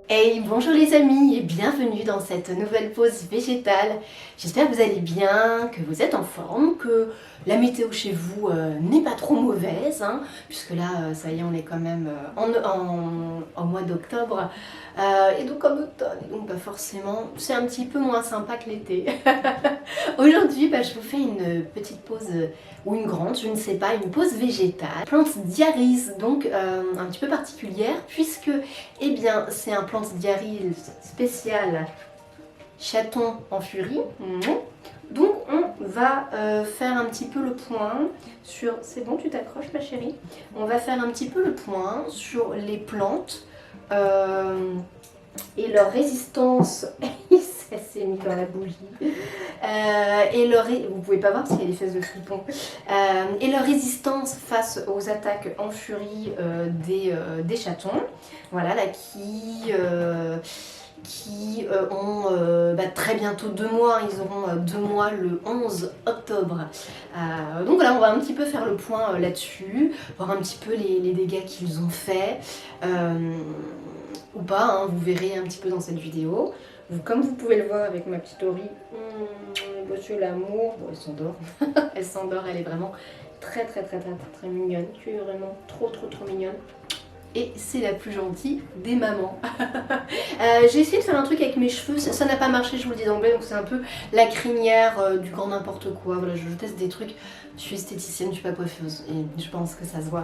Hey, bonjour les amis et bienvenue dans cette nouvelle pause végétale. J'espère que vous allez bien, que vous êtes en forme, que la météo chez vous n'est pas trop mauvaise, hein, puisque là, ça y est, on est quand même en mois d'octobre. Et donc en automne, donc forcément, c'est un petit peu moins sympa que l'été. Aujourd'hui, je vous fais une petite pause, ou une grande, je ne sais pas, une pause végétale. Plante diarise, donc un petit peu particulière, puisque eh bien, c'est un plante diarise spécial chaton en furie. Donc on va faire un petit peu le point sur... C'est bon, tu t'accroches ma chérie? On va faire un petit peu le point sur les plantes et leur résistance. Ça s'est mis dans la bougie. Vous pouvez pas voir parce qu'il y a des fesses de fripon. Et leur résistance face aux attaques en furie des chatons. Voilà, là, qui ont très bientôt 2 mois. Ils auront 2 mois le 11 octobre. Donc voilà, on va un petit peu faire le point là-dessus, voir un petit peu les dégâts qu'ils ont faits. Ou pas, hein, vous verrez un petit peu dans cette vidéo. Comme vous pouvez le voir avec ma petite Ori, monsieur l'amour, bon, elle s'endort. Elle s'endort, elle est vraiment très mignonne. Tu es vraiment trop mignonne. Et c'est la plus gentille des mamans. J'ai essayé de faire un truc avec mes cheveux, ça n'a pas marché, je vous le dis d'emblée, donc c'est un peu la crinière du grand n'importe quoi. Voilà, je teste des trucs, je suis esthéticienne, je suis pas coiffeuse, et je pense que ça se voit.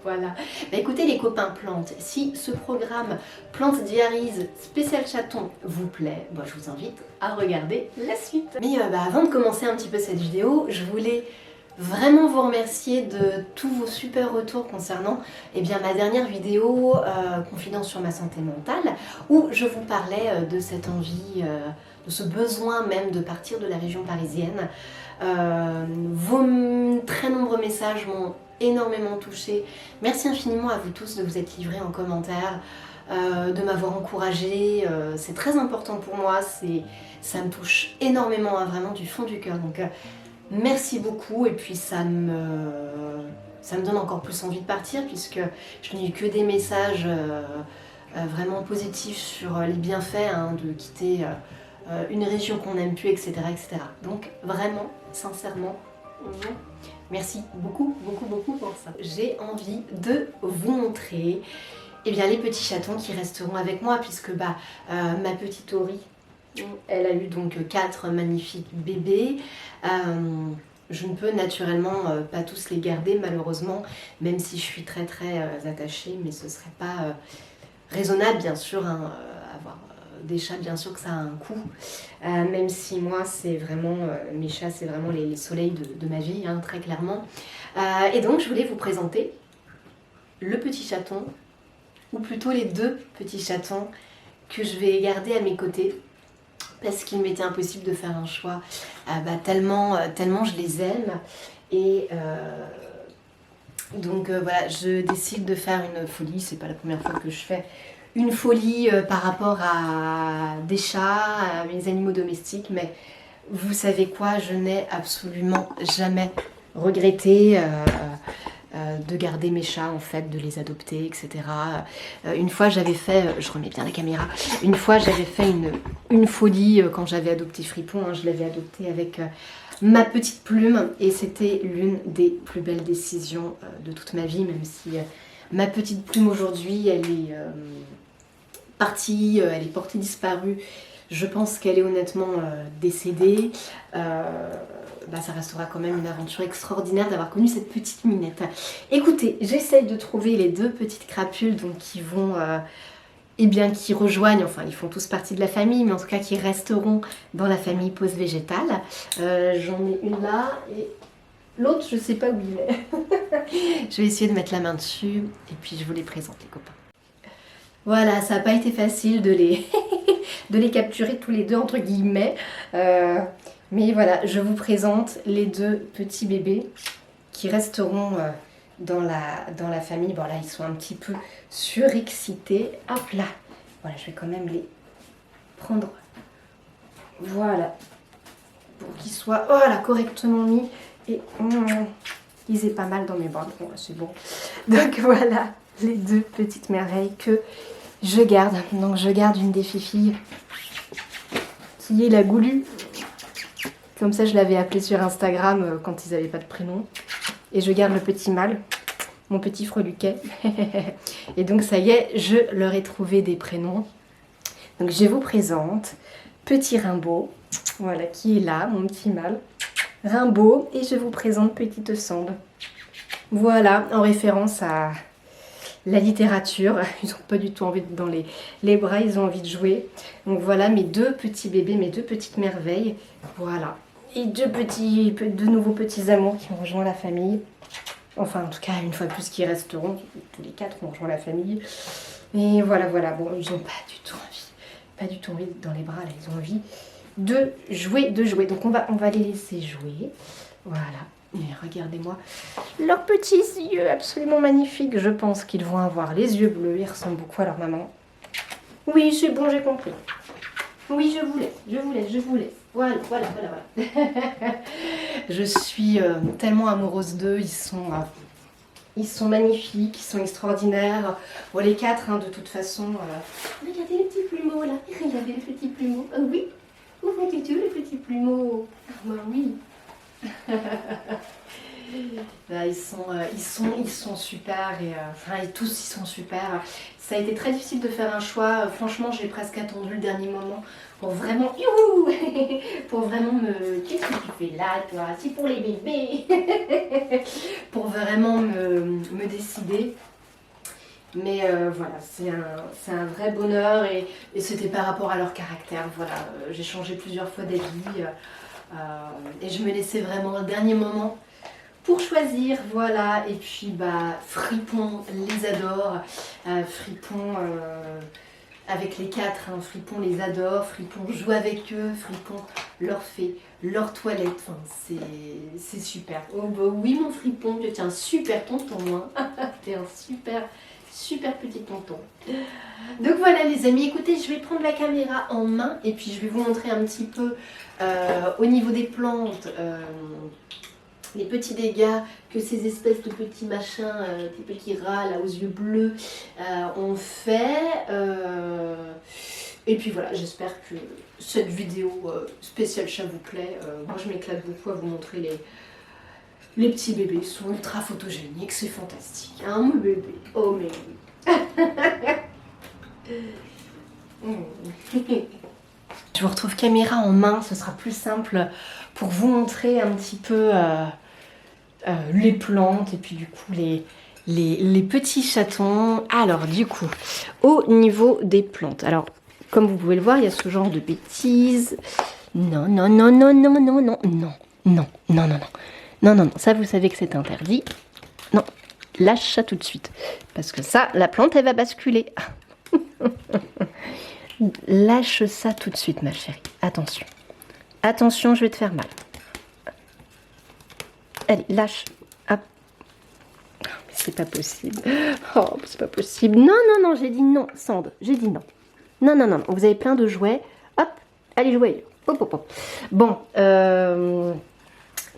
Voilà. Écoutez les copains plantes, si ce programme Plante Diarise spécial chaton vous plaît, je vous invite à regarder la suite. Mais avant de commencer un petit peu cette vidéo, je voulais vraiment vous remercier de tous vos super retours concernant ma dernière vidéo Confidence sur ma santé mentale, où je vous parlais de cette envie, de ce besoin même de partir de la région parisienne. Vos très nombreux messages m'ont énormément touchée. Merci infiniment à vous tous de vous être livrés en commentaire, de m'avoir encouragée. C'est très important pour moi, ça me touche énormément, vraiment du fond du cœur. Donc merci beaucoup, et puis ça me donne encore plus envie de partir, puisque je n'ai eu que des messages vraiment positifs sur les bienfaits de quitter une région qu'on n'aime plus, etc., etc. Donc vraiment, sincèrement, merci beaucoup pour ça. J'ai envie de vous montrer les petits chatons qui resteront avec moi, puisque ma petite Ori, elle a eu donc 4 magnifiques bébés. Je ne peux naturellement pas tous les garder, malheureusement, même si je suis très attachée, mais ce serait pas raisonnable, bien sûr, avoir des chats, bien sûr que ça a un coût, même si moi c'est vraiment, mes chats c'est vraiment les soleils de ma vie, très clairement. Et donc je voulais vous présenter le petit chaton, ou plutôt les 2 petits chatons que je vais garder à mes côtés, parce qu'il m'était impossible de faire un choix, tellement je les aime. Et donc voilà, je décide de faire une folie. C'est pas la première fois que je fais une folie par rapport à des chats, à mes animaux domestiques, mais vous savez quoi, je n'ai absolument jamais regretté de garder mes chats, en fait, de les adopter, etc. Une fois j'avais fait, je remets bien la caméra, une fois j'avais fait une folie quand j'avais adopté Fripon, je l'avais adopté avec ma petite plume, et c'était l'une des plus belles décisions de toute ma vie, même si ma petite plume aujourd'hui, elle est partie, elle est portée disparue. Je pense qu'elle est honnêtement décédée. Ça restera quand même une aventure extraordinaire d'avoir connu cette petite minette. Écoutez, j'essaye de trouver les 2 petites crapules donc qui vont, qui rejoignent, enfin ils font tous partie de la famille, mais en tout cas qui resteront dans la famille pause végétale. J'en ai une là, et l'autre je sais pas où il est. Je vais essayer de mettre la main dessus, et puis je vous les présente les copains. Voilà, ça n'a pas été facile de les, de les capturer tous les 2 entre guillemets. Mais voilà, je vous présente les 2 petits bébés qui resteront dans la famille. Bon là, ils sont un petit peu surexcités. Hop là, voilà, je vais quand même les prendre, voilà, pour qu'ils soient correctement mis. Et Ils aient pas mal dans mes bras. Bon, c'est bon. Donc voilà, les deux petites merveilles que je garde. Donc je garde une des filles qui est la Goulue. Comme ça, je l'avais appelée sur Instagram quand ils n'avaient pas de prénom. Et je garde le petit mâle, mon petit freluquet. Et donc ça y est, je leur ai trouvé des prénoms. Donc je vous présente Petit Rimbaud, voilà, qui est là, mon petit mâle. Rimbaud, et je vous présente Petite Sande. Voilà, en référence à la littérature. Ils n'ont pas du tout envie d'être dans les bras, ils ont envie de jouer. Donc voilà mes deux petits bébés, mes deux petites merveilles. Voilà. Et deux nouveaux petits amours qui ont rejoint la famille. Enfin, en tout cas, une fois de plus, qui resteront. Tous les quatre ont rejoint la famille. Et voilà, voilà. Bon, ils n'ont pas du tout envie d'être dans les bras, là. Ils ont envie de jouer. Donc on va les laisser jouer. Voilà. Mais regardez-moi leurs petits yeux absolument magnifiques. Je pense qu'ils vont avoir les yeux bleus. Ils ressemblent beaucoup à leur maman. Oui, c'est bon, j'ai compris. Oui, je vous laisse. Voilà. Je suis tellement amoureuse d'eux. Ils sont magnifiques, ils sont extraordinaires. Bon, les quatre, hein, de toute façon. Regardez les petits plumeaux là. Regardez les petits plumeaux. Oh oui. Où vont-ils les petits plumeaux? Ah bah oui. Là, ils sont super et enfin, tous ils sont super. Ça a été très difficile de faire un choix. Franchement, j'ai presque attendu le dernier moment pour vraiment, pour vraiment me. Qu'est-ce que tu fais là, toi? C'est pour les bébés. Pour vraiment me décider. Mais voilà, c'est un vrai bonheur et c'était par rapport à leur caractère. Voilà, j'ai changé plusieurs fois d'avis et je me laissais vraiment le dernier moment pour choisir, voilà. Et puis bah Fripon les adore, Fripon avec les quatre, hein, Fripon les adore, Fripon joue avec eux, Fripon leur fait leur toilette, enfin, c'est super. Oh bah oui mon Fripon, tu es un super tonton, hein. T'es un super petit tonton. Donc voilà les amis, écoutez, je vais prendre la caméra en main et puis je vais vous montrer un petit peu au niveau des plantes les petits dégâts que ces espèces de petits machins, des petits rats là aux yeux bleus ont fait. Et puis voilà, j'espère que cette vidéo spéciale chat vous plaît. Moi je m'éclate beaucoup à vous montrer les petits bébés. Ils sont ultra photogéniques, c'est fantastique. Hein, mon bébé? Oh mais oui. Je vous retrouve caméra en main, ce sera plus simple pour vous montrer un petit peu les plantes et puis du coup les petits chatons. Alors du coup, au niveau des plantes, alors comme vous pouvez le voir, il y a ce genre de bêtises. Non, ça vous savez que c'est interdit. Non, lâche ça tout de suite. Parce que ça, la plante, elle va basculer. Lâche ça tout de suite, ma chérie. Attention. Attention, je vais te faire mal. Allez, lâche. Hop. Mais c'est pas possible. Oh, c'est pas possible. Non, j'ai dit non, Sande. J'ai dit non. Non. Vous avez plein de jouets. Hop, allez jouer. Hop. Bon,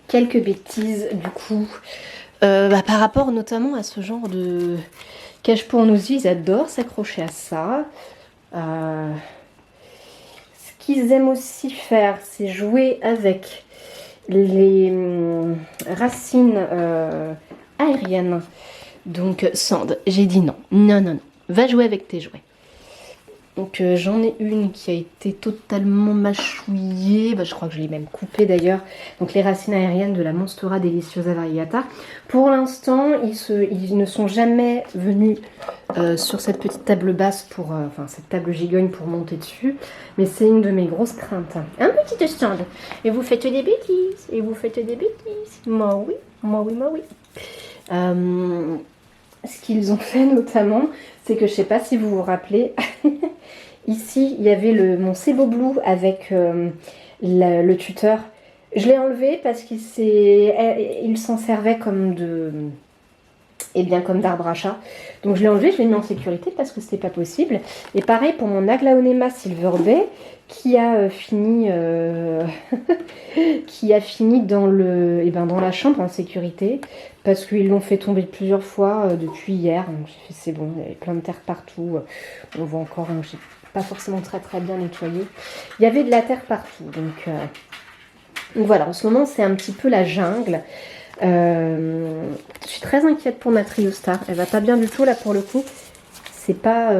quelques bêtises, du coup. Par rapport notamment à ce genre de cache-pour-nous-y, ils adorent s'accrocher à ça. Ce qu'ils aiment aussi faire, c'est jouer avec les racines aériennes. Donc, Sande, j'ai dit non. Non. Va jouer avec tes jouets. Donc, j'en ai une qui a été totalement mâchouillée. Je crois que je l'ai même coupée d'ailleurs. Donc, les racines aériennes de la Monstera deliciosa variegata. Pour l'instant, ils ne sont jamais venus sur cette petite table basse enfin cette table gigogne pour monter dessus. Mais c'est une de mes grosses craintes. Un petit stand. Et vous faites des bêtises. Moi oui. Ce qu'ils ont fait notamment, c'est que je sais pas si vous vous rappelez, ici il y avait mon Sebo Blue avec le tuteur. Je l'ai enlevé parce qu'il s'en servait comme comme d'arbre à chat. Donc je l'ai enlevé, je l'ai mis en sécurité parce que c'était pas possible. Et pareil pour mon Aglaonema Silver Bay qui a fini dans la chambre en sécurité parce qu'ils l'ont fait tomber plusieurs fois depuis hier. Donc j'ai fait c'est bon, il y avait plein de terre partout. On voit encore, j'ai pas forcément très bien nettoyé. Il y avait de la terre partout. Donc voilà, en ce moment c'est un petit peu la jungle. Je suis très inquiète pour ma Triostar. Elle va pas bien du tout là pour le coup. C'est pas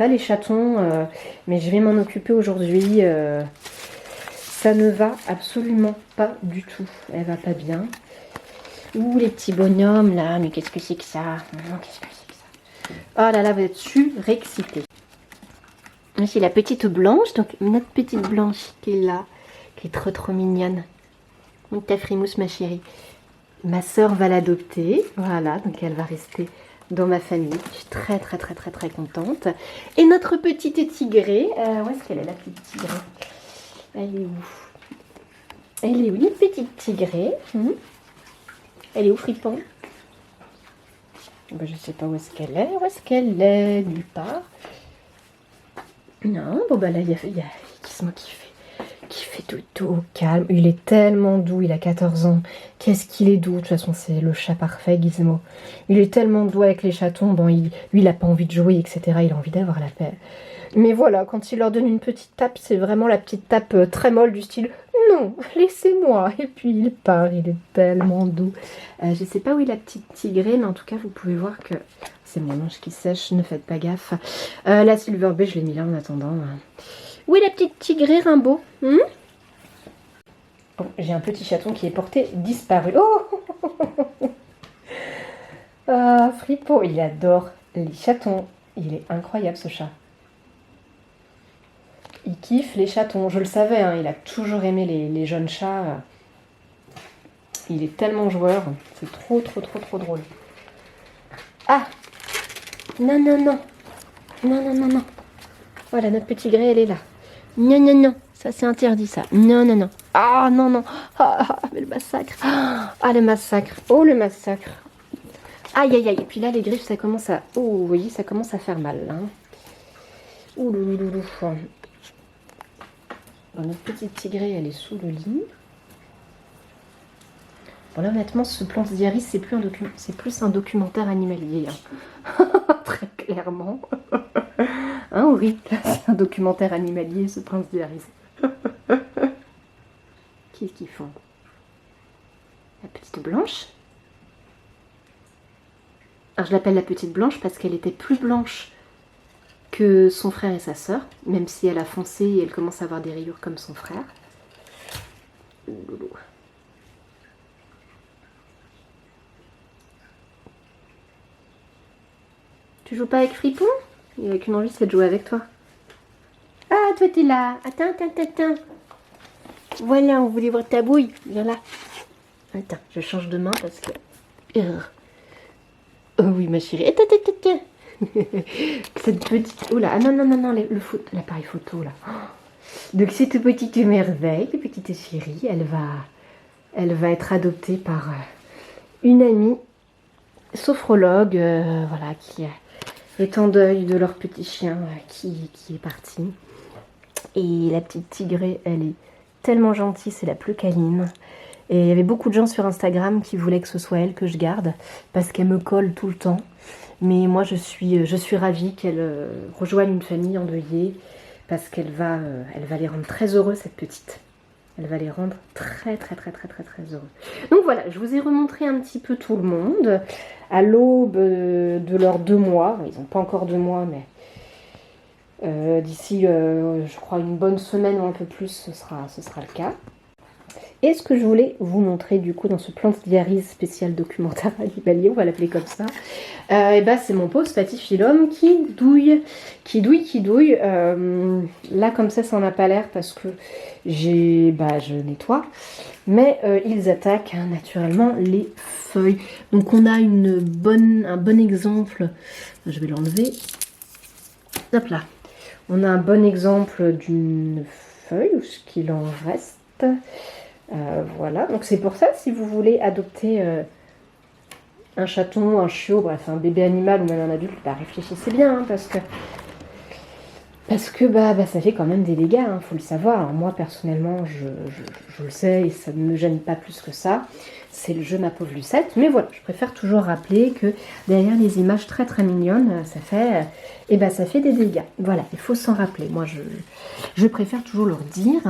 les chatons, mais je vais m'en occuper aujourd'hui. Ça ne va absolument pas du tout. Elle va pas bien. Ouh, les petits bonhommes là, mais qu'est-ce que c'est que ça? Qu'est-ce que c'est que ça? Oh là là, vous êtes surexcités. C'est la petite blanche, donc notre petite blanche qui est là, qui est trop mignonne. Ta frimousse, ma chérie. Ma soeur va l'adopter, voilà, donc elle va rester dans ma famille. Je suis très contente. Et notre petite tigrée, où est-ce qu'elle est la petite tigrée? Elle est où? Elle est où, la petite tigrée? Elle est où, Fripon? Ben, je sais pas où est-ce qu'elle est. Où est-ce qu'elle est? Nulle part. Non, bon bah là, il y a Gizmo qui fait tout calme. Il est tellement doux, il a 14 ans. Qu'est-ce qu'il est doux. De toute façon, c'est le chat parfait, Gizmo. Il est tellement doux avec les chatons. Bon, lui, il a pas envie de jouer, etc. Il a envie d'avoir la paix. Mais voilà, quand il leur donne une petite tape, c'est vraiment la petite tape très molle du style « Non, laissez-moi » Et puis il part, il est tellement doux. Je sais pas où est la petite tigrée, mais en tout cas, vous pouvez voir que c'est mon ange qui sèche, ne faites pas gaffe. La Silver Bay, je l'ai mis là en attendant. Où est la petite tigrée, Rimbaud? Bon, j'ai un petit chaton qui est porté disparu. Oh Frippo, il adore les chatons. Il est incroyable, ce chat. Il kiffe les chatons, je le savais, hein, il a toujours aimé les jeunes chats. Il est tellement joueur, c'est trop drôle. Ah! Non. Voilà, notre petit gré, elle est là. Non, ça c'est interdit ça. Non. Ah non. Mais le massacre. Ah le massacre. Oh le massacre. Aïe. Et puis là les griffes ça commence à... Oh vous voyez ça commence à faire mal. Hein. Ouh loulou. Bon, notre petite tigrée, elle est sous le lit. Bon là honnêtement, ce Plants Diaries, c'est plus un documentaire animalier. Hein. Très clairement. Hein oui, c'est un documentaire animalier, ce Plants Diaries. Qu'est-ce qu'ils font? La petite blanche. Alors je l'appelle la petite blanche parce qu'elle était plus blanche que son frère et sa sœur, même si elle a foncé et elle commence à avoir des rayures comme son frère. Loulou. Tu joues pas avec Fripon? Il a qu'une envie, c'est de jouer avec toi. Ah, toi t'es là. Attends. Voilà, on voulait voir ta bouille. Viens là. Attends, je change de main parce que... Oh oui, ma chérie. Attends. Cette petite... Oula, ah non, l'appareil photo, là. Donc, cette petite merveille, la petite chérie, elle va être adoptée par une amie sophrologue, voilà, qui est en deuil de leur petit chien qui est parti. Et la petite tigrée, elle est tellement gentille, c'est la plus câline. Et il y avait beaucoup de gens sur Instagram qui voulaient que ce soit elle que je garde, parce qu'elle me colle tout le temps. Mais moi, je suis ravie qu'elle rejoigne une famille endeuillée, parce qu'elle va les rendre très heureux, cette petite. Elle va les rendre très heureux. Donc voilà, je vous ai remontré un petit peu tout le monde à l'aube de leurs 2 mois. Ils n'ont pas encore 2 mois, mais d'ici, je crois, une bonne semaine ou un peu plus, ce sera le cas. Et ce que je voulais vous montrer du coup dans ce Plants Diaries spécial documentaire animalier, on va l'appeler comme ça, c'est mon pauvre spathiphyllum qui douille. Là comme ça n'en a pas l'air parce que je nettoie, mais ils attaquent naturellement les feuilles. Donc on a un bon exemple, je vais l'enlever, hop là, on a un bon exemple d'une feuille, ou ce qu'il en reste. Voilà, donc c'est pour ça, si vous voulez adopter un chaton, un chiot, bref, un bébé animal ou même un adulte, réfléchissez bien, hein, parce que Parce que ça fait quand même des dégâts, hein, faut le savoir. Alors moi personnellement je le sais et ça ne me gêne pas plus que ça. C'est le jeu Ma Pauvre Lucette. Mais voilà, je préfère toujours rappeler que derrière les images très très mignonnes, ça fait des dégâts. Voilà, il faut s'en rappeler. Moi je préfère toujours le redire.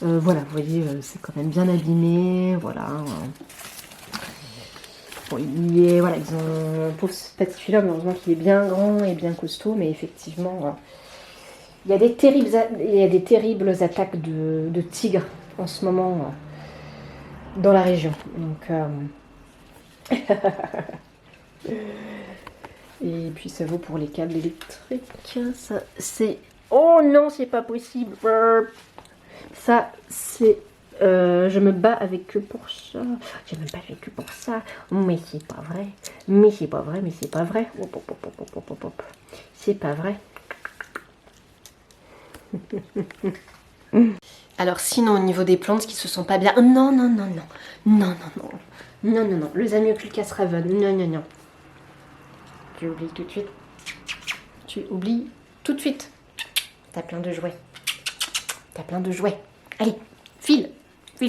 Voilà, vous voyez, c'est quand même bien abîmé. Voilà. Bon, voilà, ils ont un pauvre petit film, heureusement qu'il est bien grand et bien costaud, mais effectivement. Il y a des terribles attaques de tigres en ce moment dans la région. Donc, et puis ça vaut pour les câbles électriques. Ça, c'est... Oh non, c'est pas possible. Ça, c'est... je me bats avec eux pour ça. Je me bats avec eux pour ça. Mais c'est pas vrai. Mais c'est pas vrai. Mais c'est pas vrai. Hop, hop, hop, hop, hop, hop, hop. C'est pas vrai. Alors sinon au niveau des plantes qui se sont pas bien, non, le Zamioculcas Raven, non, tu oublies tout de suite, t'as plein de jouets, allez, file. Il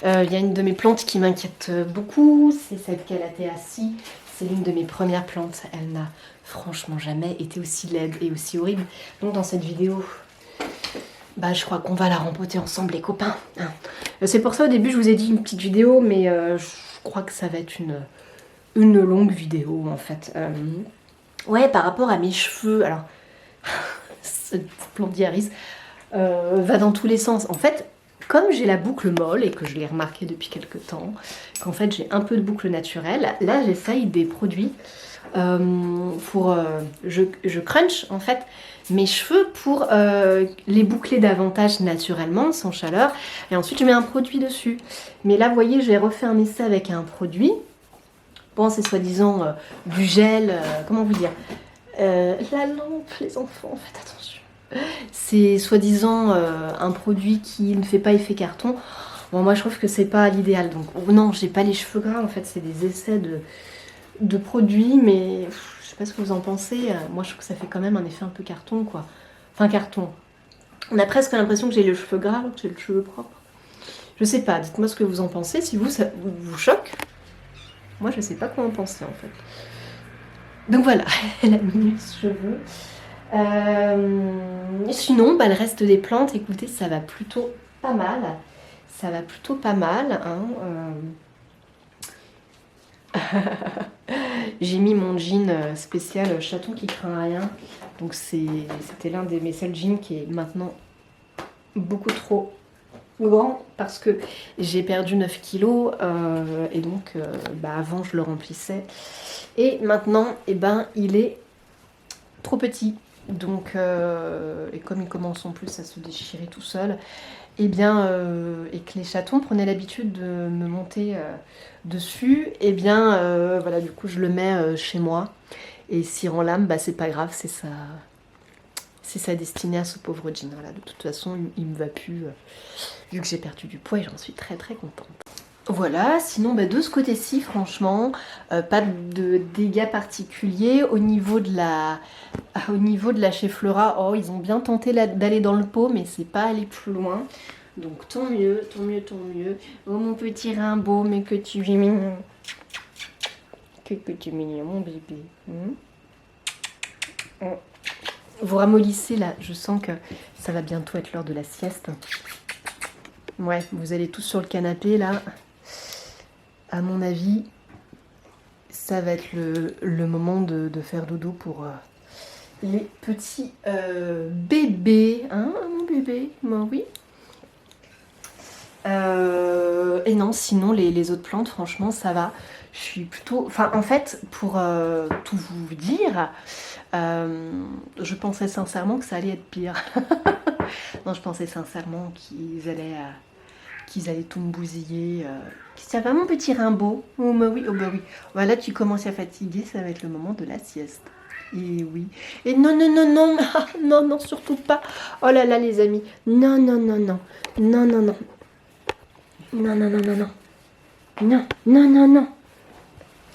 y a une de mes plantes qui m'inquiète beaucoup, c'est cette Calathea-ci. C'est l'une de mes premières plantes. Elle n'a franchement jamais été aussi laide et aussi horrible. Donc dans cette vidéo, je crois qu'on va la rempoter ensemble les copains. Hein. C'est pour ça au début je vous ai dit une petite vidéo, mais je crois que ça va être une longue vidéo en fait. Ouais, par rapport à mes cheveux, alors cette plante d'Iris va dans tous les sens. En fait, comme j'ai la boucle molle et que je l'ai remarqué depuis quelques temps, qu'en fait j'ai un peu de boucle naturelle, là j'essaye des produits je crunch en fait mes cheveux pour les boucler davantage naturellement, sans chaleur, et ensuite je mets un produit dessus. Mais là vous voyez, j'ai refermé ça avec un produit. Bon, c'est soi-disant du gel, comment vous dire, la lampe, les enfants, faites attention. C'est soi-disant un produit qui ne fait pas effet carton. Bon, moi je trouve que c'est pas l'idéal. Donc non, j'ai pas les cheveux gras en fait, c'est des essais de produits, mais je sais pas ce que vous en pensez. Moi je trouve que ça fait quand même un effet un peu carton quoi. Enfin carton. On a presque l'impression que j'ai le cheveu gras alors que j'ai le cheveu propre. Je sais pas, dites-moi ce que vous en pensez, si vous, ça vous choque. Moi je sais pas quoi en penser en fait. Donc voilà, elle a mis les cheveux. Sinon, le reste des plantes, écoutez, ça va plutôt pas mal. J'ai mis mon jean spécial chaton qui craint rien. Donc c'était l'un de mes seuls jeans qui est maintenant beaucoup trop grand parce que j'ai perdu 9 kilos et donc avant je le remplissais. Et maintenant, il est trop petit. Donc, et comme il commence en plus à se déchirer tout seul, et que les chatons prenaient l'habitude de me monter dessus, voilà, du coup je le mets chez moi. Et s'il rend l'âme, c'est pas grave, c'est sa destinée à ce pauvre jean. Voilà, de toute façon, il me va plus, vu que j'ai perdu du poids et j'en suis très très contente. Voilà, sinon de ce côté-ci, franchement, pas de dégâts particuliers. Au niveau de la chez Flora, oh, ils ont bien tenté d'aller dans le pot, mais c'est pas aller plus loin. Donc tant mieux. Oh mon petit Rimbaud, mais que tu es mignon. Que tu es mignon, mon bébé. Vous ramollissez là, je sens que ça va bientôt être l'heure de la sieste. Ouais, vous allez tous sur le canapé là. À mon avis, ça va être le moment de faire dodo pour les petits bébés. Hein, mon bébé? Ben oui. Et non, sinon, les autres plantes, franchement, ça va. Je suis plutôt... Enfin, en fait, pour tout vous dire, je pensais sincèrement que ça allait être pire. Non, je pensais sincèrement qu'ils allaient tout me bousiller. Ça va mon petit Rimbaud? Oh bah oui. Voilà, tu commences à fatiguer, ça va être le moment de la sieste. Et oui. Et non, non, surtout pas. Oh là là, les amis. Non. Non.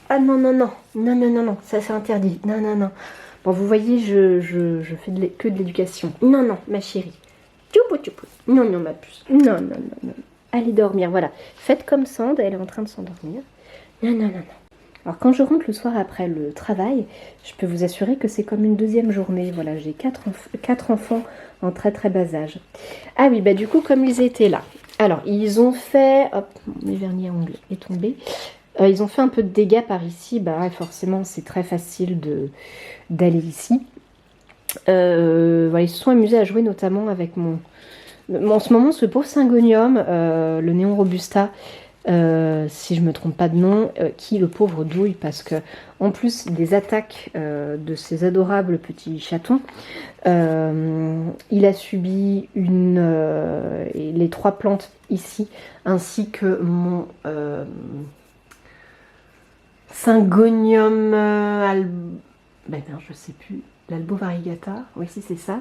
Ah non, ça c'est interdit. Non. Bon, vous voyez, je fais que de l'éducation. Non, non, ma chérie. Tchoupou, tchoupou. Non, non, ma puce. Non, non, non, non. Allez dormir, voilà. Faites comme Sand, elle est en train de s'endormir. Non, non, non, non. Alors, quand je rentre le soir après le travail, je peux vous assurer que c'est comme une deuxième journée. Voilà, j'ai quatre enfants en très très bas âge. Ah oui, bah du coup, comme ils étaient là. Alors, ils ont fait... Hop, mes vernis à ongles est tombé. Ils ont fait un peu de dégâts par ici. Bah forcément, c'est très facile d'aller ici. Voilà, ils se sont amusés à jouer notamment avec mon... En ce moment, ce pauvre Syngonium, le Néon Robusta, si je me trompe pas de nom, qui le pauvre douille parce que en plus des attaques de ces adorables petits chatons, il a subi les 3 plantes ici, ainsi que mon Syngonium je sais plus, l'Albo variegata, oui si c'est ça.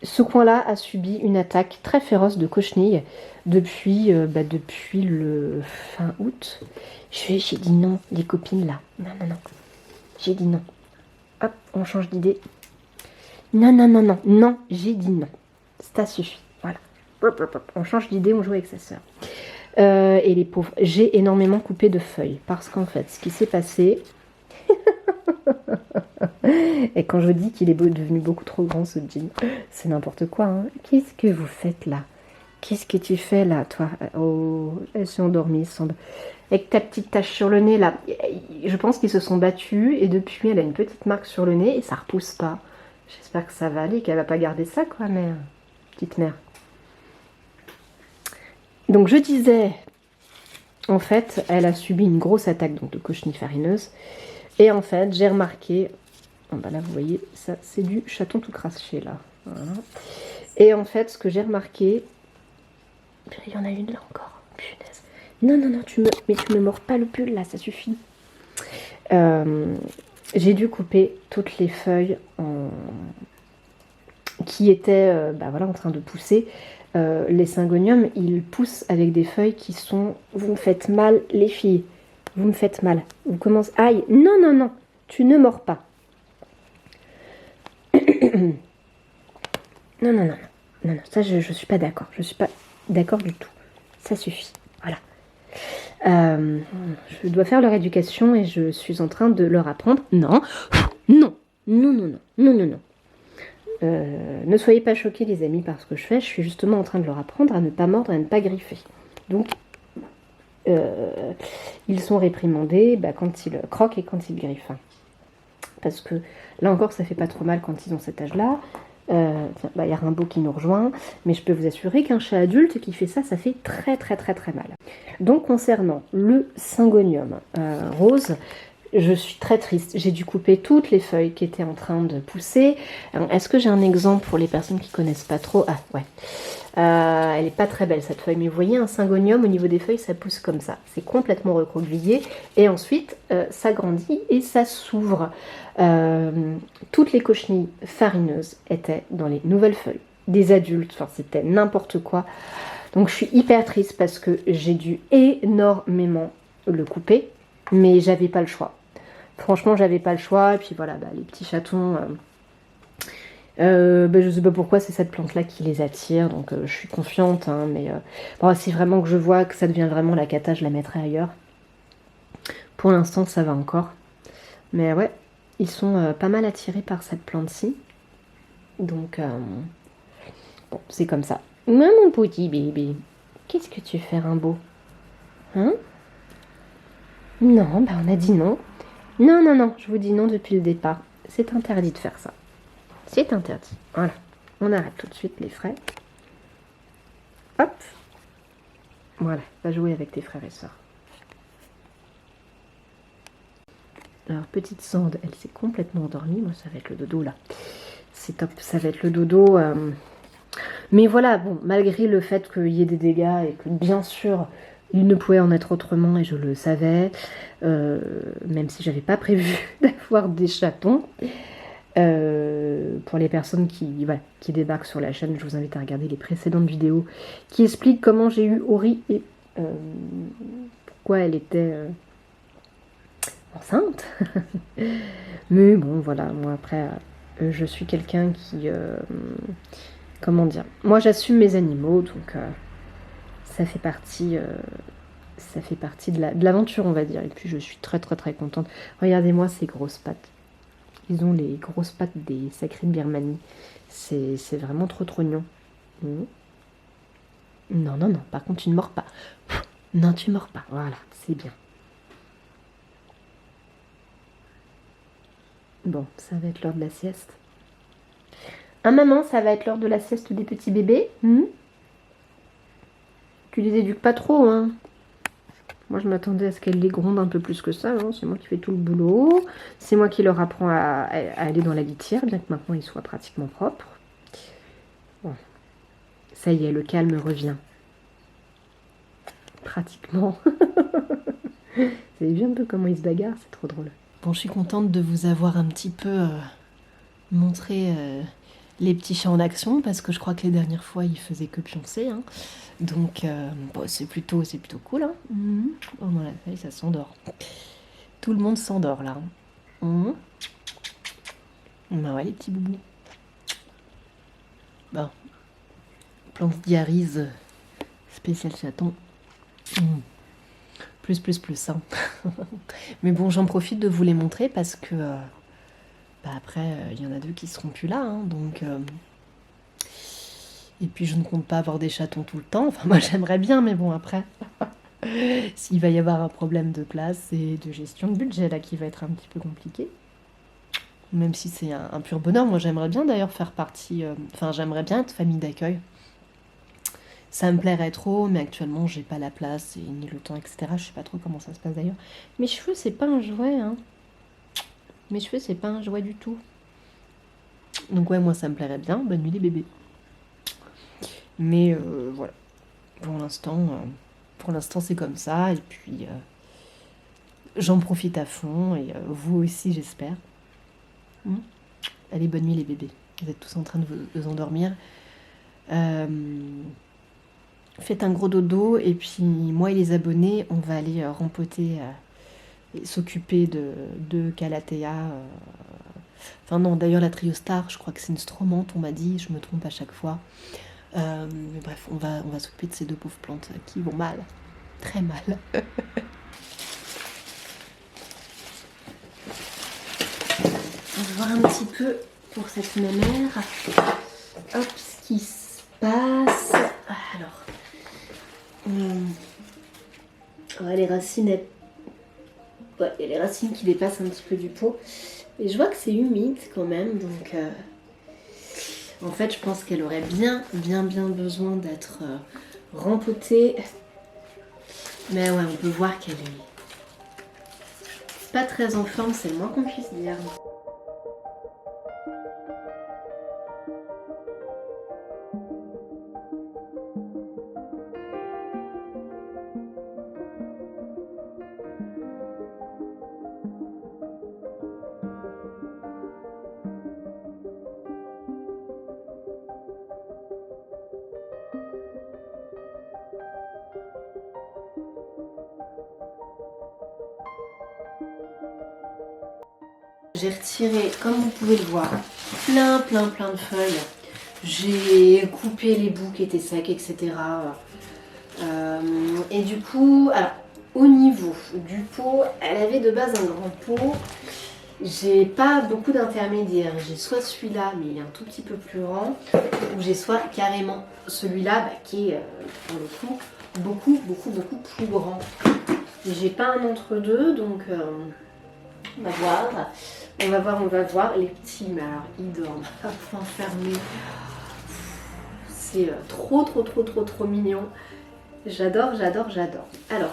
Ce coin-là a subi une attaque très féroce de cochenille depuis le fin août. J'ai dit non, les copines là. Non, non, non. J'ai dit non. Hop, on change d'idée. Non, non, non, non. Non, j'ai dit non. Ça suffit. Voilà. On change d'idée, on joue avec sa sœur. Et les pauvres, j'ai énormément coupé de feuilles. Parce qu'en fait, ce qui s'est passé... Et quand je dis qu'il est devenu beaucoup trop grand ce jean, c'est n'importe quoi. Hein. Qu'est-ce que vous faites là? Qu'est-ce que tu fais là, toi? Oh, elles sont endormies, semble. Avec ta petite tache sur le nez là. Je pense qu'ils se sont battus et depuis elle a une petite marque sur le nez et ça repousse pas. J'espère que ça va aller, qu'elle va pas garder ça, quoi, mère. Petite mère. Donc je disais, en fait, elle a subi une grosse attaque donc, de cochenille farineuse. Et en fait, j'ai remarqué, là vous voyez, ça c'est du chaton tout craché là. Voilà. Et en fait, ce que j'ai remarqué, il y en a une là encore, punaise. Non, non, non, tu me mords pas le pull là, ça suffit. J'ai dû couper toutes les feuilles qui étaient en train de pousser. Les Syngoniums, ils poussent avec des feuilles qui sont... Vous me faites mal, les filles. Vous me faites mal. Vous commencez... Aïe, non, non, non, tu ne mords pas. Non, non, non, non, non, non, ça je suis pas d'accord. Je suis pas d'accord du tout. Ça suffit, voilà. Je dois faire leur éducation et je suis en train de leur apprendre. Non, non, non, non, non, non, non, non. Ne soyez pas choqués les amis par ce que je fais. Je suis justement en train de leur apprendre à ne pas mordre, à ne pas griffer. Donc... ils sont réprimandés quand ils croquent et quand ils griffent. Parce que là encore, ça fait pas trop mal quand ils ont cet âge-là. Y a Rimbaud qui nous rejoint, mais je peux vous assurer qu'un chat adulte qui fait ça, ça fait très très très très mal. Donc concernant le Syngonium rose, je suis très triste. J'ai dû couper toutes les feuilles qui étaient en train de pousser. Est-ce que j'ai un exemple pour les personnes qui connaissent pas trop? Ah ouais. Elle est pas très belle cette feuille, mais vous voyez un Syngonium au niveau des feuilles ça pousse comme ça, c'est complètement recroquevillé et ensuite ça grandit et ça s'ouvre. Toutes les cochenilles farineuses étaient dans les nouvelles feuilles, des adultes, enfin c'était n'importe quoi. Donc je suis hyper triste parce que j'ai dû énormément le couper, mais j'avais pas le choix. Franchement j'avais pas le choix et puis voilà, les petits chatons... je sais pas pourquoi c'est cette plante là qui les attire, donc je suis confiante, hein, mais si vraiment que je vois que ça devient vraiment la cata, je la mettrai ailleurs. Pour l'instant ça va encore, mais ouais, ils sont pas mal attirés par cette plante-ci, donc bon, c'est comme ça. Mon petit bébé, qu'est-ce que tu fais Rimbaud? Hein? Non, on a dit non. Non, non, non, je vous dis non depuis le départ, c'est interdit de faire ça. C'est interdit. Voilà. On arrête tout de suite les frais. Hop. Voilà. Va jouer avec tes frères et sœurs. Alors, petite Sand, elle s'est complètement endormie. Moi, ça va être le dodo, là. C'est top. Ça va être le dodo. Mais voilà, bon, malgré le fait qu'il y ait des dégâts et que, bien sûr, il ne pouvait en être autrement et je le savais, même si j'avais pas prévu d'avoir des chatons. Pour les personnes qui débarquent sur la chaîne, je vous invite à regarder les précédentes vidéos qui expliquent comment j'ai eu Ori et pourquoi elle était enceinte. Mais bon, voilà, moi après, je suis quelqu'un qui... comment dire? Moi j'assume mes animaux, donc ça fait partie... ça fait partie de l'aventure, on va dire. Et puis je suis très très très contente. Regardez-moi ces grosses pattes. Ils ont les grosses pattes des sacrés de Birmanie. C'est vraiment trop trop mignon. Mmh. Non, non, non. Par contre, tu ne mords pas. Non, tu mords pas. Voilà, c'est bien. Bon, ça va être l'heure de la sieste. Hein, maman, ça va être l'heure de la sieste des petits bébés. Tu les éduques pas trop, hein. Moi, je m'attendais à ce qu'elles les grondent un peu plus que ça. Hein. C'est moi qui fais tout le boulot. C'est moi qui leur apprends à aller dans la litière, bien que maintenant ils soient pratiquement propres. Bon, ça y est, le calme revient. Pratiquement. Vous avez vu un peu comment ils se bagarrent, c'est trop drôle. Bon, je suis contente de vous avoir un petit peu montré les petits chats en action, parce que je crois que les dernières fois, ils faisaient que pioncer. Hein. Donc, bon, c'est plutôt cool. Hein. Oh, mon la ça s'endort. Tout le monde s'endort, là. Bah ouais, les petits boubous. Bon. Plante diarise spécial chaton. Plus, hein. Mais bon, j'en profite de vous les montrer parce que bah après, il y en a deux qui seront plus là, hein, donc... Et puis je ne compte pas avoir des chatons tout le temps. Enfin, moi j'aimerais bien, mais bon, après, s'il va y avoir un problème de place et de gestion de budget là qui va être un petit peu compliqué. Même si c'est un pur bonheur, moi j'aimerais bien d'ailleurs faire partie... Enfin, j'aimerais bien être famille d'accueil. Ça me plairait trop, mais actuellement j'ai pas la place et ni le temps, etc. Je sais pas trop comment ça se passe d'ailleurs. Mes cheveux, c'est pas un jouet, hein. Mes cheveux, c'est pas un jouet du tout. Donc ouais, moi ça me plairait bien. Bonne nuit les bébés. Mais voilà. Pour l'instant c'est comme ça. Et puis j'en profite à fond. Et vous aussi, j'espère. Allez, bonne nuit les bébés. Vous êtes tous en train de vous endormir. Faites un gros dodo. Et puis moi et les abonnés, on va aller rempoter... et s'occuper de Calathea. Enfin non, d'ailleurs la Triostar, je crois que c'est une stromante, on m'a dit, je me trompe à chaque fois. Mais bref, on va s'occuper de ces deux pauvres plantes qui vont mal, très mal. On va voir un petit peu pour cette mémère. Hop, ce qui se passe. Alors, ouais, les racines, ouais, il y a les racines qui dépassent un petit peu du pot. Et je vois que c'est humide quand même, donc en fait je pense qu'elle aurait bien besoin d'être rempotée. Mais ouais, on peut voir qu'elle est pas très en forme, c'est le moins qu'on puisse dire. J'ai retiré, comme vous pouvez le voir, plein de feuilles. J'ai coupé les bouts qui étaient secs, etc. Et du coup, alors, au niveau du pot, elle avait de base un grand pot. J'ai pas beaucoup d'intermédiaires. J'ai soit celui-là, mais il est un tout petit peu plus grand, ou j'ai soit carrément celui-là, qui est, pour le coup, beaucoup plus grand. J'ai pas un entre-deux, donc on va voir. On va voir. Les petits, mais alors, ils dorment à point fermé. C'est trop mignon. J'adore. Alors,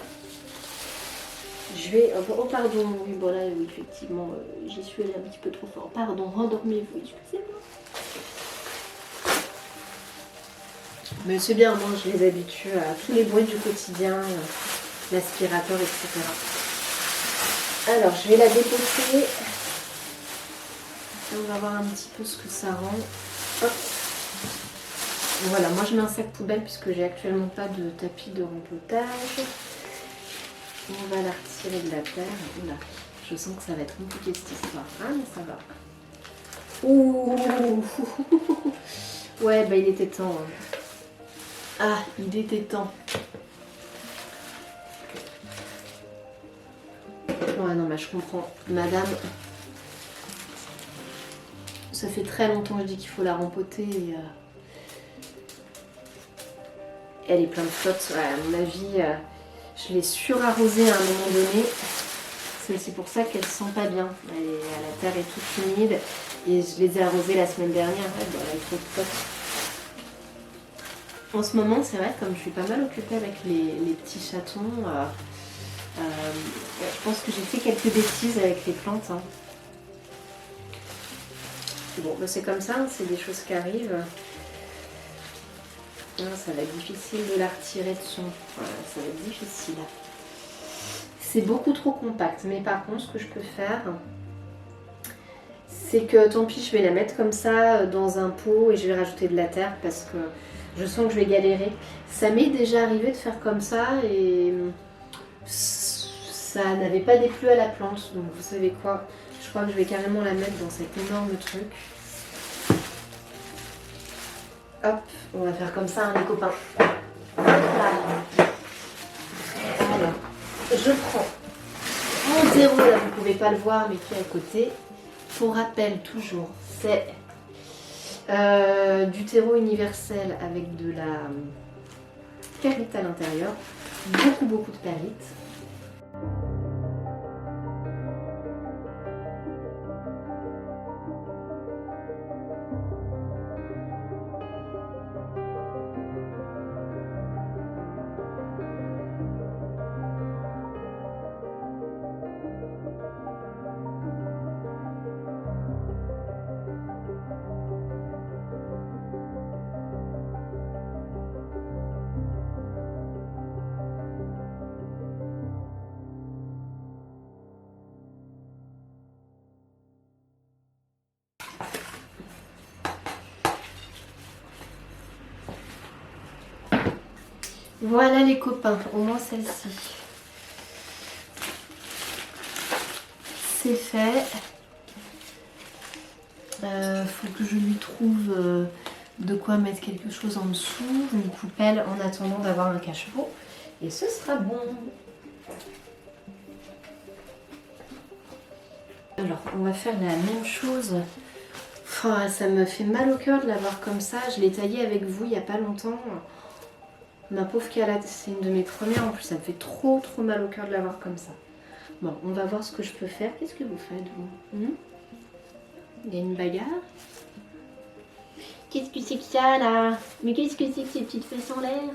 je vais... Oh pardon, oui, bon là, oui, effectivement, j'y suis allée un petit peu trop fort. Pardon, rendormez-vous, excusez-moi. Mais c'est bien, moi je les habitue à tous les bruits du quotidien, l'aspirateur, etc. Alors, je vais la dépoter. On va voir un petit peu ce que ça rend. Hop. Voilà, moi je mets un sac poubelle puisque j'ai actuellement pas de tapis de rempotage. On va la retirer de la terre. Oula, Je sens que ça va être compliqué cette histoire. Ah mais ça va. Ouh. Ouais, bah il était temps. Hein. Ah, il était temps. Ouais, non, mais je comprends. Madame, ça fait très longtemps que je dis qu'il faut la rempoter et elle est pleine de flotte. Ouais, à mon avis, je l'ai surarrosée à un moment donné. C'est aussi pour ça qu'elle se sent pas bien. La terre est toute humide et je les ai arrosées la semaine dernière. Ouais, bah, elle est trop de flotte. En ce moment, c'est vrai, comme je suis pas mal occupée avec les petits chatons, je pense que j'ai fait quelques bêtises avec les plantes. Hein. Bon, bah c'est comme ça, hein, c'est des choses qui arrivent. Ah, ça va être difficile de la retirer de son. Voilà, ça va être difficile. C'est beaucoup trop compact, mais par contre, ce que je peux faire, c'est que tant pis, je vais la mettre comme ça dans un pot et je vais rajouter de la terre parce que je sens que je vais galérer. Ça m'est déjà arrivé de faire comme ça et ça n'avait pas déplu à la plante. Donc vous savez quoi, je crois que je vais carrément la mettre dans cet énorme truc. Hop, on va faire comme ça, hein, les copains. Voilà. Alors, je prends mon terreau, là vous ne pouvez pas le voir, mais qui est à côté. Pour rappel, toujours, c'est du terreau universel avec de la perlite à l'intérieur. Beaucoup de perlite. Voilà les copains, au moins celle-ci. C'est fait. Faut que je lui trouve de quoi mettre quelque chose en dessous, une coupelle en attendant d'avoir un cache-pot. Et ce sera bon. Alors, on va faire la même chose. Oh, ça me fait mal au cœur de l'avoir comme ça. Je l'ai taillé avec vous il n'y a pas longtemps. Ma pauvre Calade, c'est une de mes premières. En plus, ça me fait trop mal au cœur de l'avoir comme ça. Bon, on va voir ce que je peux faire. Qu'est-ce que vous faites, vous? Il y a une bagarre? Qu'est-ce que c'est que ça, là? Mais qu'est-ce que c'est que ces petites fesses en l'air?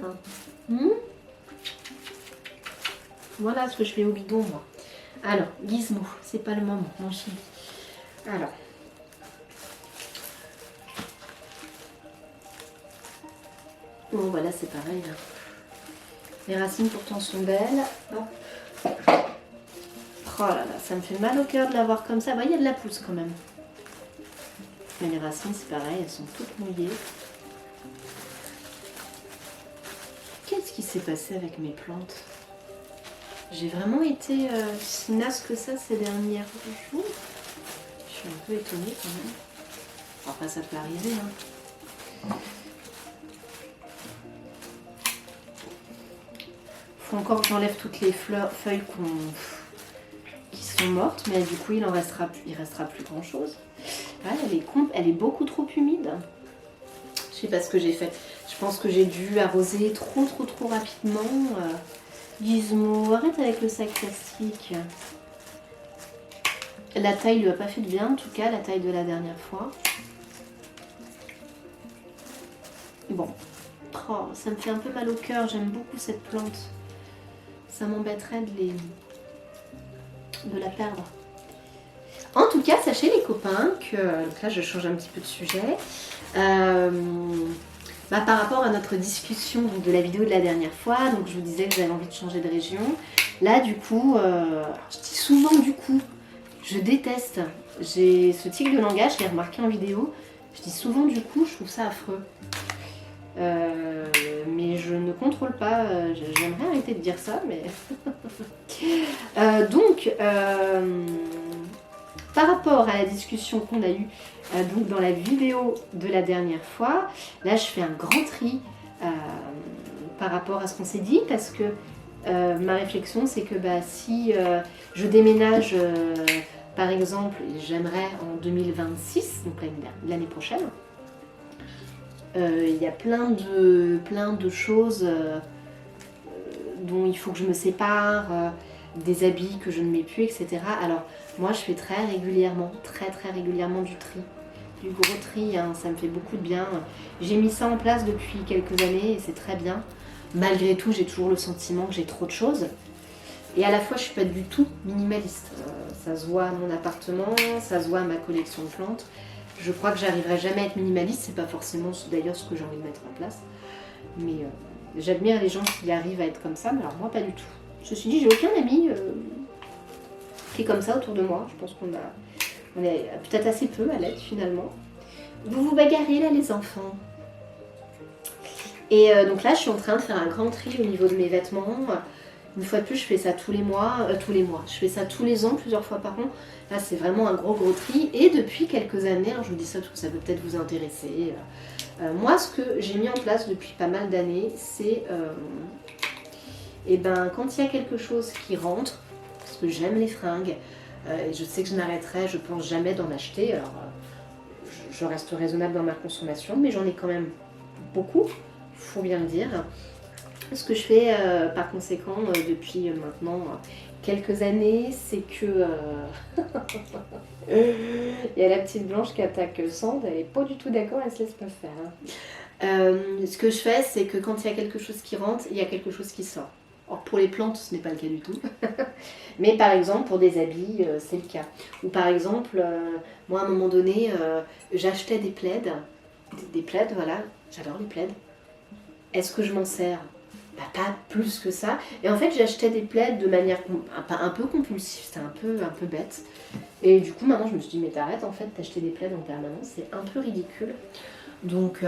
Voilà ce que je fais au bidon, moi. Alors, Gizmo, c'est pas le moment, mon chéri. Alors. Bon, voilà, c'est pareil. Hein. Les racines, pourtant, sont belles. Hop. Oh là là, ça me fait mal au cœur de l'avoir comme ça. Bah, il y a de la pousse quand même. Mais les racines, c'est pareil, elles sont toutes mouillées. Qu'est-ce qui s'est passé avec mes plantes? J'ai vraiment été si naze que ça ces derniers jours. Je suis un peu étonnée quand même. Enfin, ça peut arriver. Hein. Faut encore que j'enlève toutes les feuilles qui sont mortes, mais du coup, il restera plus grand chose. Ouais, elle est beaucoup trop humide. Je sais pas ce que j'ai fait. Je pense que j'ai dû arroser trop rapidement. Gizmo, arrête avec le sac plastique. La taille lui a pas fait de bien, en tout cas, la taille de la dernière fois. Bon. Oh, ça me fait un peu mal au cœur, j'aime beaucoup cette plante. Ça m'embêterait de la perdre. En tout cas, sachez les copains que, donc là je change un petit peu de sujet, par rapport à notre discussion donc, de la vidéo de la dernière fois, donc je vous disais que j'avais envie de changer de région. Là du coup, je dis souvent du coup, je déteste, j'ai ce tic de langage, je l'ai remarqué en vidéo, je dis souvent du coup, je trouve ça affreux. Mais je ne contrôle pas, j'aimerais arrêter de dire ça, mais... donc, par rapport à la discussion qu'on a eue donc dans la vidéo de la dernière fois, là je fais un grand tri par rapport à ce qu'on s'est dit, parce que ma réflexion c'est que si je déménage par exemple, j'aimerais en 2026, donc l'année prochaine, il y a plein de choses dont il faut que je me sépare, des habits que je ne mets plus, etc. Alors moi je fais très régulièrement du tri, du gros tri, hein, ça me fait beaucoup de bien. J'ai mis ça en place depuis quelques années et c'est très bien. Malgré tout, j'ai toujours le sentiment que j'ai trop de choses. Et à la fois, je suis pas du tout minimaliste. Ça se voit à mon appartement, ça se voit à ma collection de plantes. Je crois que j'arriverai jamais à être minimaliste, c'est pas forcément d'ailleurs ce que j'ai envie de mettre en place. Mais j'admire les gens qui arrivent à être comme ça, mais alors moi pas du tout. Ceci dit, j'ai aucun ami qui est comme ça autour de moi. Je pense on est peut-être assez peu à l'être finalement. Vous vous bagarrez là les enfants. Et donc là, je suis en train de faire un grand tri au niveau de mes vêtements. Une fois de plus, je fais ça tous les mois. Je fais ça tous les ans, plusieurs fois par an. Là, c'est vraiment un gros tri. Et depuis quelques années, alors je vous dis ça parce que ça peut peut-être vous intéresser. Moi, ce que j'ai mis en place depuis pas mal d'années, c'est quand il y a quelque chose qui rentre, parce que j'aime les fringues, et je sais que je n'arrêterai, je pense jamais d'en acheter. Alors, je reste raisonnable dans ma consommation, mais j'en ai quand même beaucoup. Faut bien le dire. Ce que je fais par conséquent depuis maintenant quelques années, c'est que il y a la petite Blanche qui attaque Sand, elle est pas du tout d'accord, elle se laisse pas faire. Hein. Ce que je fais, c'est que quand il y a quelque chose qui rentre, il y a quelque chose qui sort. Or pour les plantes, ce n'est pas le cas du tout. Mais par exemple, pour des habits, c'est le cas. Ou par exemple, moi à un moment donné, j'achetais des plaids. Des plaids, voilà, j'adore les plaids. Est-ce que je m'en sers ? Pas plus que ça. Et en fait, j'achetais des plaids de manière un peu compulsive, c'était un peu bête. Et du coup, maintenant, je me suis dit, mais t'arrêtes en fait d'acheter des plaids en permanence, c'est un peu ridicule. Donc,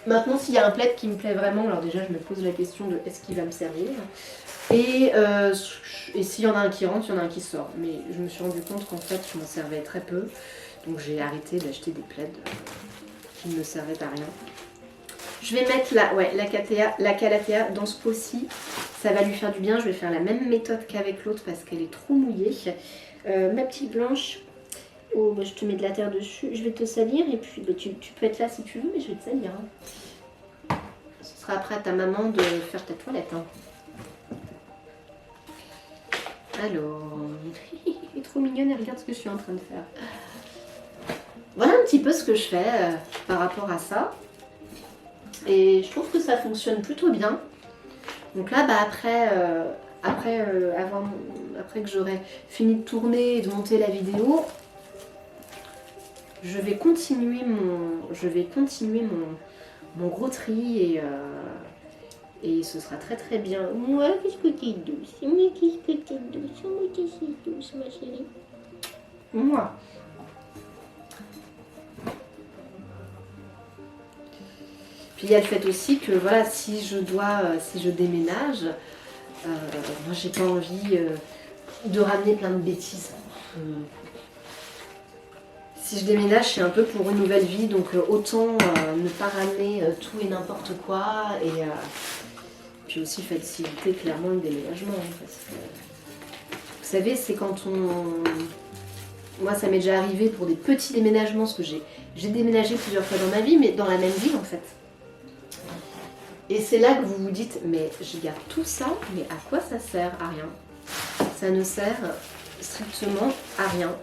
maintenant, s'il y a un plaid qui me plaît vraiment, alors déjà, je me pose la question de est-ce qu'il va me servir ? Et s'il y en a un qui rentre, il y en a un qui sort. Mais je me suis rendu compte qu'en fait, je m'en servais très peu. Donc, j'ai arrêté d'acheter des plaids qui ne me servaient à rien. Je vais mettre la Calathea dans ce pot-ci. Ça va lui faire du bien. Je vais faire la même méthode qu'avec l'autre parce qu'elle est trop mouillée. Ma petite Blanche, je te mets de la terre dessus. Je vais te salir et puis tu peux être là si tu veux, mais je vais te salir. Hein. Ce sera après à ta maman de faire ta toilette. Hein. Alors, elle est trop mignonne, elle regarde ce que je suis en train de faire. Voilà un petit peu ce que je fais par rapport à ça. Et je trouve que ça fonctionne plutôt bien. Donc là, après que j'aurai fini de tourner et de monter la vidéo, je vais continuer mon gros tri et ce sera très très bien. Moi, qu'est-ce que t'es douce, moi, qu'est-ce que t'es douce, moi, qu'est-ce que t'es douce, ma chérie. Moi. Puis il y a le fait aussi que voilà, si je déménage, moi j'ai pas envie de ramener plein de bêtises. Si je déménage, c'est un peu pour une nouvelle vie, donc autant ne pas ramener tout et n'importe quoi et puis aussi faciliter clairement le déménagement. Hein, parce que, vous savez, c'est quand moi ça m'est déjà arrivé pour des petits déménagements, parce que j'ai déménagé plusieurs fois dans ma vie, mais dans la même ville en fait. Et c'est là que vous vous dites, mais je garde tout ça, mais à quoi ça sert ? À rien. Ça ne sert strictement à rien.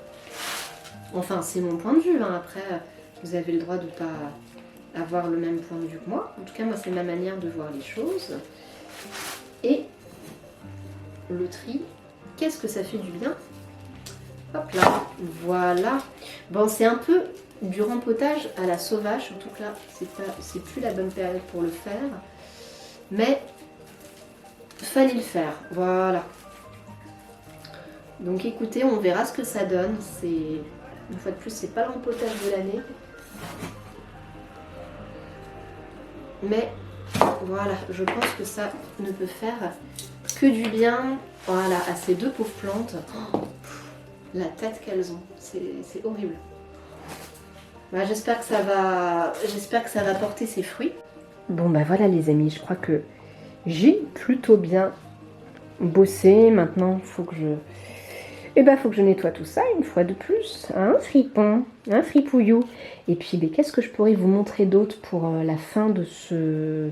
Enfin, c'est mon point de vue. Hein. Après, vous avez le droit de ne pas avoir le même point de vue que moi. En tout cas, moi, c'est ma manière de voir les choses. Et le tri, qu'est-ce que ça fait du bien ? Hop là, voilà. Bon, c'est un peu du rempotage à la sauvage, surtout que là, c'est plus la bonne période pour le faire. Mais fallait le faire, voilà. Donc écoutez, on verra ce que ça donne. Une fois de plus, c'est pas le rempotage de l'année. Mais voilà, je pense que ça ne peut faire que du bien, voilà, à ces deux pauvres plantes. Oh, la tête qu'elles ont, c'est horrible. Bah, j'espère que ça va porter ses fruits. Bon bah voilà les amis, je crois que j'ai plutôt bien bossé. Maintenant, faut que je nettoie tout ça une fois de plus. Un fripon, un fripouillou. Et puis, qu'est-ce que je pourrais vous montrer d'autre pour la fin de ce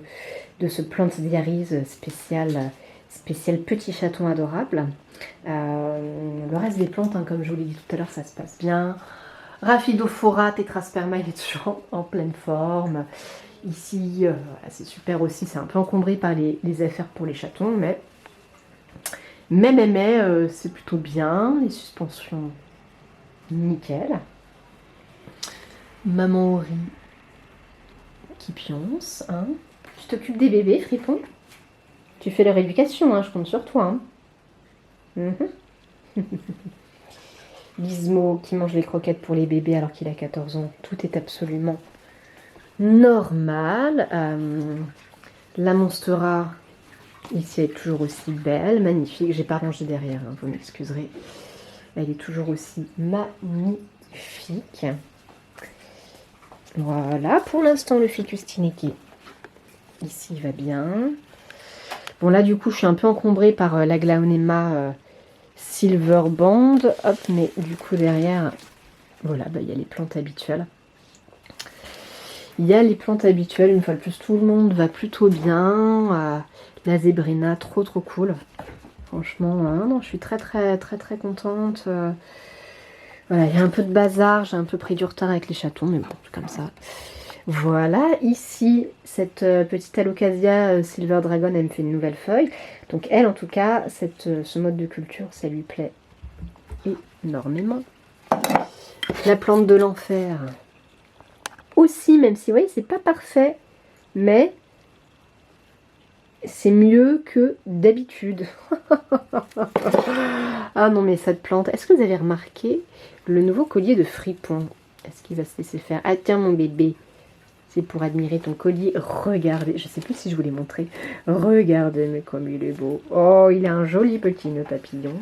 Plant Diaries spécial petit chaton adorable. Le reste des plantes, hein, comme je vous l'ai dit tout à l'heure, ça se passe bien. Rhaphidophora tetrasperma, il est toujours en pleine forme. Ici, voilà, c'est super aussi, c'est un peu encombré par les affaires pour les chatons, mais c'est plutôt bien. Les suspensions, nickel. Maman Ori qui pionce. Hein. Tu t'occupes des bébés, Fripon? Tu fais leur éducation, hein, je compte sur toi. Hein. Gizmo qui mange les croquettes pour les bébés alors qu'il a 14 ans. Tout est absolument normal. La Monstera, ici, elle est toujours aussi belle, magnifique. J'ai pas rangé derrière, hein, vous m'excuserez. Elle est toujours aussi magnifique. Voilà, pour l'instant, le ficus tineke, ici, va bien. Bon, là, du coup, je suis un peu encombrée par la Glaonema Silver Band. Hop, mais du coup, derrière, voilà, il y a les plantes habituelles. Il y a les plantes habituelles, une fois de plus, tout le monde va plutôt bien. La Zébrina, trop cool. Franchement, non, je suis très contente. Voilà, il y a un peu de bazar, j'ai un peu pris du retard avec les chatons, mais bon, c'est comme ça. Voilà, ici, cette petite Alocasia Silver Dragon, elle me fait une nouvelle feuille. Donc elle, en tout cas, ce mode de culture, ça lui plaît énormément. La plante de l'enfer aussi, même si, vous voyez, c'est pas parfait, mais c'est mieux que d'habitude. Ah non, mais cette plante, est-ce que vous avez remarqué le nouveau collier de Fripon? Est-ce qu'il va se laisser faire? Ah tiens, mon bébé, c'est pour admirer ton collier. Regardez, je sais plus si je vous l'ai montré. Regardez, mais comme il est beau. Oh, il a un joli petit nœud papillon.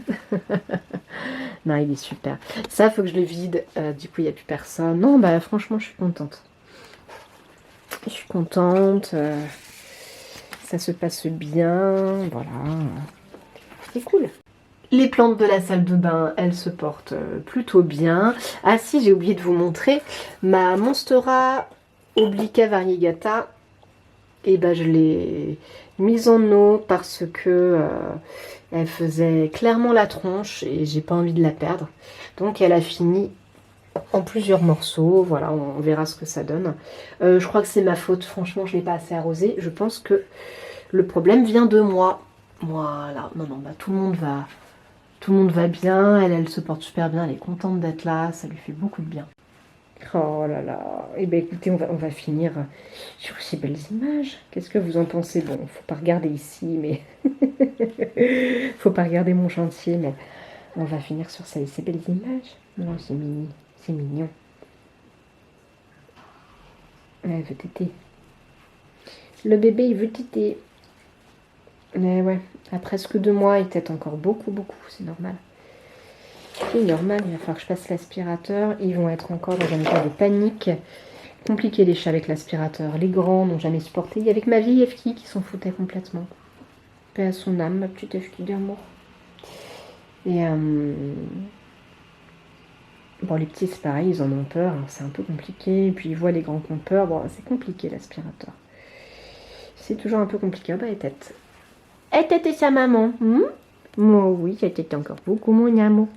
Non, il est super. Ça, faut que je le vide. Du coup, il n'y a plus personne. Non, bah franchement, je suis contente. Je suis contente. Ça se passe bien. Voilà. C'est cool. Les plantes de la salle de bain, elles se portent plutôt bien. Ah si, j'ai oublié de vous montrer ma Monstera Obliqua Variegata. Et ben je l'ai mise en eau parce que elle faisait clairement la tronche et j'ai pas envie de la perdre. Donc elle a fini en plusieurs morceaux. Voilà, on verra ce que ça donne. Je crois que c'est ma faute. Franchement, je l'ai pas assez arrosé. Je pense que le problème vient de moi. Voilà. Non, bah tout le monde va bien. Elle se porte super bien. Elle est contente d'être là. Ça lui fait beaucoup de bien. Oh là là. Eh bien écoutez, on va finir sur ces belles images. Qu'est-ce que vous en pensez? Bon, faut pas regarder ici, mais faut pas regarder mon chantier, mais on va finir sur ces belles images. Non, c'est mignon. C'est mignon. Elle veut téter. Le bébé, il veut téter. Mais ouais, à presque 2 mois, il tète encore beaucoup. C'est normal. C'est normal, il va falloir que je passe l'aspirateur. Ils vont être encore dans un état de panique. Compliqué les chats avec l'aspirateur. Les grands n'ont jamais supporté. Il y avait que ma vieille Efki qui s'en foutait complètement. Paix à son âme, ma petite Efki d'amour. Et bon, les petits, c'est pareil, ils en ont peur. Hein, c'est un peu compliqué. Et puis ils voient les grands qui ont peur. Bon, c'est compliqué l'aspirateur. C'est toujours un peu compliqué. Ah bah, elle tète. Elle tète sa maman. Moi, oui, elle tète encore beaucoup, mon amour.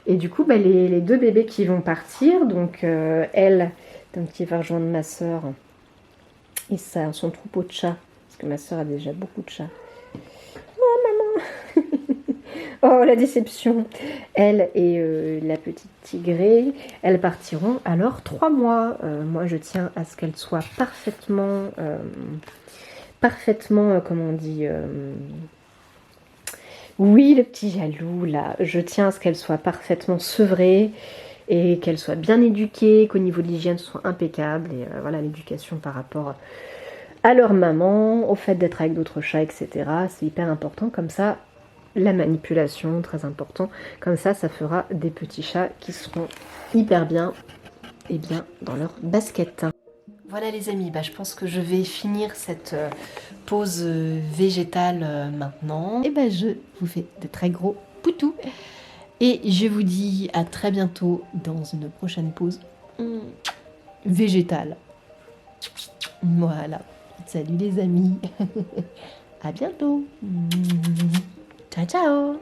Et du coup, bah, les 2 bébés qui vont partir, donc elle, donc, qui va rejoindre ma soeur et son troupeau de chats, parce que ma soeur a déjà beaucoup de chats. Oh maman. Oh la déception. Elle et la petite tigrée, elles partiront alors 3 mois. Moi, je tiens à ce qu'elles soient parfaitement, comment on dit... Oui, le petit jaloux, là, je tiens à ce qu'elle soit parfaitement sevrée et qu'elle soit bien éduquée, qu'au niveau de l'hygiène, ce soit impeccable. Et voilà, l'éducation par rapport à leur maman, au fait d'être avec d'autres chats, etc. C'est hyper important, comme ça, la manipulation, très important, comme ça fera des petits chats qui seront hyper bien, et bien dans leur basket. Voilà les amis, je pense que je vais finir cette pause végétale maintenant. Et je vous fais de très gros poutous. Et je vous dis à très bientôt dans une prochaine pause végétale. Voilà. Salut les amis. À bientôt. Ciao ciao.